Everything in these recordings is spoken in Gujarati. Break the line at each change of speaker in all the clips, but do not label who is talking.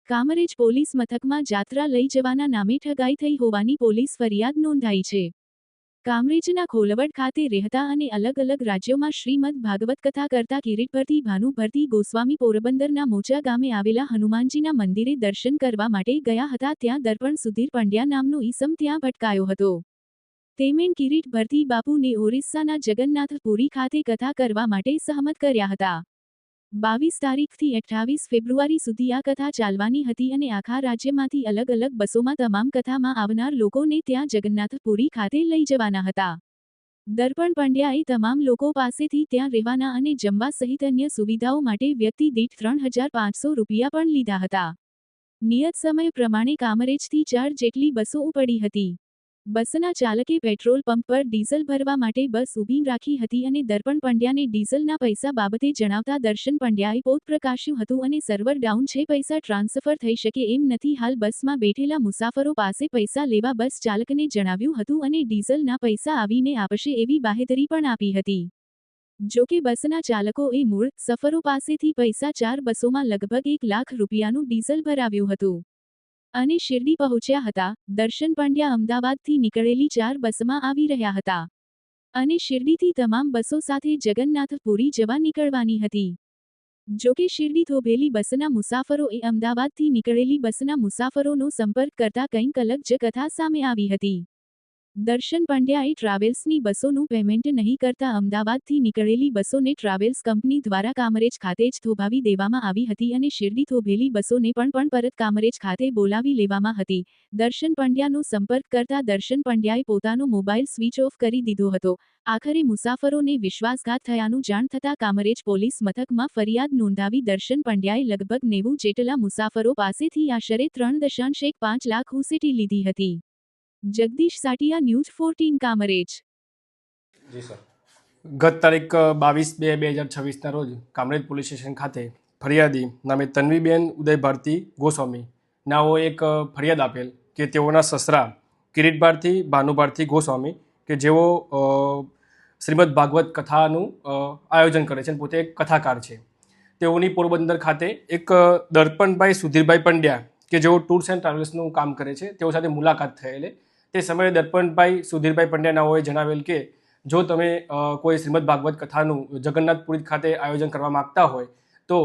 કામરેજ પોલીસ મથકમાં જાત્રા લઈ જવાના નામે ઠગાઈ થઈ હોવાની પોલીસ ફરિયાદ નોંધાઈ છે। કામરેજના ખોલવડ ખાતે રહેતા અને અલગ અલગ રાજ્યોમાં શ્રીમદ ભાગવત કથા કરતા કિરીટભરતી ભાનુભરતી ગોસ્વામી પોરબંદરના મોચા ગામે આવેલા હનુમાનજીના મંદિરે દર્શન કરવા માટે ગયા હતા। ત્યાં દર્પણ સુધીર પંડ્યા નામનો ઈસમ ત્યાં ભટકાયો હતો। તેમણે કિરીટભરતી બાપુને ઓરિસ્સાના જગન્નાથપુરી ખાતે કથા કરવા માટે સહમત કર્યા હતા। 22 તારીખથી 28 ફેબ્રુઆરી સુધી આ કથા ચાલવાની હતી અને આખા રાજ્યમાંથી અલગ અલગ બસોમાં તમામ કથામાં આવનાર લોકોને ત્યાં જગન્નાથપુરી ખાતે લઈ જવાના હતા। દર્પણ પંડ્યાએ તમામ લોકો પાસેથી ત્યાં રહેવાના અને જમવા સહિત અન્ય સુવિધાઓ માટે વ્યક્તિ દીઠ 3500 રૂપિયા પણ લીધા હતા। નિયત સમય પ્રમાણે કામરેજથી 4 જેટલી બસો ઉપડી હતી। બસના ચાલકે પેટ્રોલ પંપ પર ડીઝલ ભરવા માટે બસ ઊભી રાખી હતી અને દર્પણ પંડ્યાને ડીઝલના પૈસા બાબતે જણાવતા દર્શન પંડ્યાએ પોત પ્રકાશ્યું હતું અને સર્વર ડાઉન છે, પૈસા ટ્રાન્સફર થઈ શકે એમ નથી। હાલ બસમાં બેઠેલા મુસાફરો પાસે પૈસા લેવા બસ ચાલકને જણાવ્યું હતું અને ડીઝલના પૈસા આવીને આપશે એવી બાહેધરી પણ આપી હતી। જોકે બસના ચાલકોએ મૂળ સફરો પાસેથી પૈસા 4 બસોમાં લગભગ 1 લાખ રૂપિયાનું ડીઝલ ભરાવ્યું હતું અને શિરડી પહોંચ્યા હતા। દર્શન પંડ્યા અમદાવાદથી નીકળેલી 4 બસમાં આવી રહ્યા હતા અને શિરડીથી તમામ બસો સાથે જગન્નાથપુરી જવા નીકળવાની હતી। જોકે શિરડી થોભેલી બસના મુસાફરોએ અમદાવાદથી નીકળેલી બસના મુસાફરોનો સંપર્ક કરતા કંઈક અલગ જ કથા સામે આવી હતી। દર્શન પંડ્યાએ ટ્રાવેલ્સની બસોનું પેમેન્ટ નહીં કરતા અમદાવાદથી નીકળેલી બસોને ટ્રાવેલ્સ કંપની દ્વારા કામરેજ ખાતે જ થોભાવી દેવામાં આવી હતી અને શિરડી થોભેલી બસોને પણ પરત કામરેજ ખાતે બોલાવી લેવામાં હતી। દર્શન પંડ્યાનો સંપર્ક કરતા દર્શન પંડ્યાએ પોતાનો મોબાઈલ સ્વિચ ઓફ કરી દીધો હતો। આખરે મુસાફરોને વિશ્વાસઘાત થયાનું જાણ થતાં કામરેજ પોલીસ મથકમાં ફરિયાદ નોંધાવી દર્શન પંડ્યાએ લગભગ 90 જેટલા મુસાફરો પાસેથી આશરે 3.15 લાખ ઉસેટી લીધી હતી। જગદીશ સાટિયા, ન્યૂઝ 14 કામરેજ।
જી સર, ગત તારીખ 22/2/2026ના રોજ કામરેજ પોલીસ સ્ટેશન ખાતે ફરિયાદી નામે તન્વીબેન ઉદય ભારતી ગોસ્વામી નાઓ એક ફરિયાદ આપેલ કે તેઓના સસરા કિરીટ ભારતી ભાનુભારતી ગોસ્વામી કે જેઓ શ્રીમદ ભાગવત કથાનું આયોજન કરે છે અને પોતે એક કથાકાર છે, તેઓની પોરબંદર ખાતે એક દર્પણભાઈ સુધીરભાઈ પંડ્યા કે જેઓ ટૂર્સ એન્ડ ટ્રાવેલ્સનું કામ કરે છે તેઓ સાથે મુલાકાત થયેલી। તે સમયે દર્પણભાઈ સુધીરભાઈ પંડ્યા નાઓએ જણાવેલ કે જો તમે કોઈ શ્રીમદ ભાગવત કથાનું જગન્નાથપુરી ખાતે આયોજન કરવા માગતા હોય તો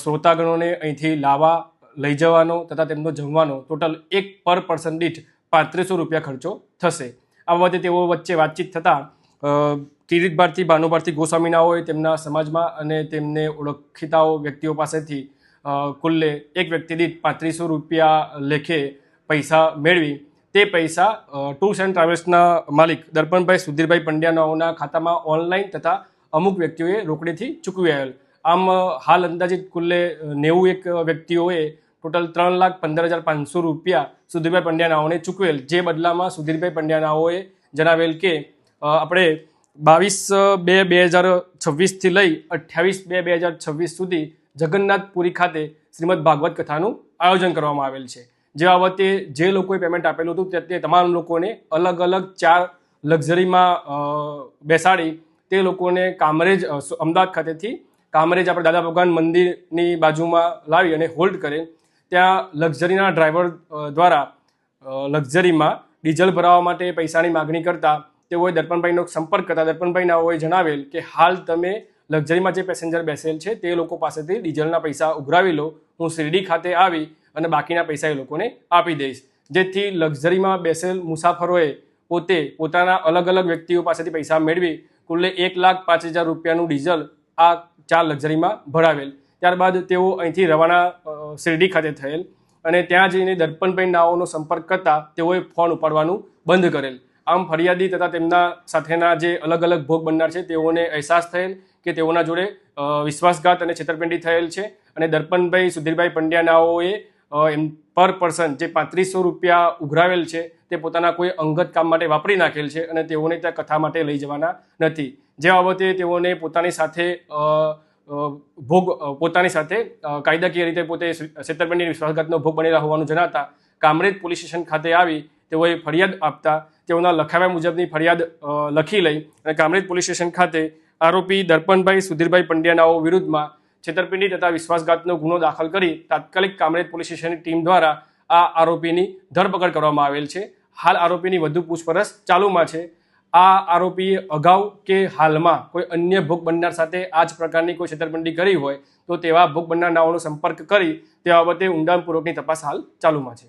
શ્રોતાગણોને અહીંથી લાવવા લઈ જવાનો તથા તેમનો જમવાનો ટોટલ એક પર પર્સન દીઠ 3500 રૂપિયા ખર્ચો થશે। આ બાબતે તેઓ વચ્ચે વાતચીત થતાં કિરીટ ભારતી ભાનુભારતી ગોસ્વામી નાઓએ તેમના સમાજમાં અને તેમને ઓળખીતાઓ વ્યક્તિઓ પાસેથી કુલ્લે એક વ્યક્તિ દીઠ 3500 રૂપિયા લેખે પૈસા મેળવી તે પૈસા ટૂર્સ એન્ડ ટ્રાવેલ્સના માલિક દર્પણભાઈ સુધીરભાઈ પંડ્યાનાઓના ખાતામાં ઓનલાઈન તથા અમુક વ્યક્તિઓએ રોકડેથી ચૂકવી આવેલ। આમ હાલ અંદાજિત કુલ્લે 91 વ્યક્તિઓએ ટોટલ 3,15,500 રૂપિયા સુધીરભાઈ પંડ્યાનાઓને ચૂકવેલ, જે બદલામાં સુધીરભાઈ પંડ્યાનાઓએ જણાવેલ કે આપણે 22/2/2026થી લઈ 28/2/2026 સુધી જગન્નાથપુરી ખાતે શ્રીમદ ભાગવત કથાનું આયોજન કરવામાં આવેલ છે। જે બાબતે જે લોકોએ પેમેન્ટ આપેલું હતું તે તમામ લોકોને અલગ અલગ 4 લક્ઝરીમાં બેસાડી તે લોકોને કામરેજ અમદાવાદ ખાતેથી કામરેજ આપણે દાદા ભગવાન મંદિરની બાજુમાં લાવી અને હોલ્ડ કરે, ત્યાં લક્ઝરીના ડ્રાઈવર દ્વારા લક્ઝરીમાં ડીઝલ ભરાવવા માટે પૈસાની માગણી કરતા તેઓએ દર્પણભાઈનો સંપર્ક કરતા દર્પણભાઈ નાઓએ જણાવેલ કે હાલ તમે લક્ઝરીમાં જે પેસેન્જર બેસેલ છે તે લોકો પાસેથી ડીઝલના પૈસા ઉઘરાવી લો, હું શિરડી ખાતે આવી અને બાકીના પૈસા એ લોકોને આપી દઈશ। જેથી લક્ઝરીમાં બેસેલ મુસાફરોએ પોતે પોતાના અલગ અલગ વ્યક્તિઓ પાસેથી પૈસા મેળવી કુલ્લે 1,05,000 રૂપિયાનું ડીઝલ આ 4 લક્ઝરીમાં ભરાવેલ। ત્યારબાદ તેઓ અહીંથી રવાના શિરડી ખાતે થયેલ અને ત્યાં જઈને દર્પણભાઈ નાઓનો સંપર્ક કરતા તેઓએ ફોન ઉપાડવાનું બંધ કરેલ। આમ ફરિયાદી તથા તેમના સાથેના જે અલગ અલગ ભોગ બનનાર છે તેઓને અહેસાસ થયેલ કે તેઓના જોડે વિશ્વાસઘાત અને છેતરપિંડી થયેલ છે અને દર્પણભાઈ સુધીરભાઈ પંડ્યાનાઓએ પર પર્સન જે 3500 રૂપિયા ઉઘરાવેલ છે તે પોતાના કોઈ અંગત કામ માટે વાપરી નાખેલ છે અને તેઓને ત્યાં કથા માટે લઈ જવાના નથી। જે બાબતે તેઓને પોતાની સાથે કાયદાકીય રીતે પોતે છેતરપિંડી વિશ્વાસઘાતનો ભોગ બનેલા હોવાનું જણાતા કામરેજ પોલીસ સ્ટેશન ખાતે આવી તેઓએ ફરિયાદ આપતા તેઓના લખાવ્યા મુજબની ફરિયાદ લખી લઈ અને કામરેજ પોલીસ સ્ટેશન ખાતે આરોપી દર્પણભાઈ સુધીરભાઈ પંડ્યાનાઓ વિરુદ્ધમાં છેતરપિંડી તથા વિશ્વાસઘાતનો ગુનો દાખલ કરી તાત્કાલિક કામરેજ પોલીસ સ્ટેશનની ટીમ દ્વારા આ આરોપીની ધરપકડ કરવામાં આવેલ છે. હાલ આરોપીની વધુ પૂછપરછ ચાલુમાં છે. આ આરોપીએ અગાઉ કે હાલમાં કોઈ અન્ય ભોગ બનનાર સાથે આ જ પ્રકારની કોઈ છેતરપિંડી કરી હોય તો તેવા ભોગ બનનારાઓનો સંપર્ક કરી તે બાબતે ઊંડાણપૂર્વકની તપાસ હાલ ચાલુમાં છે.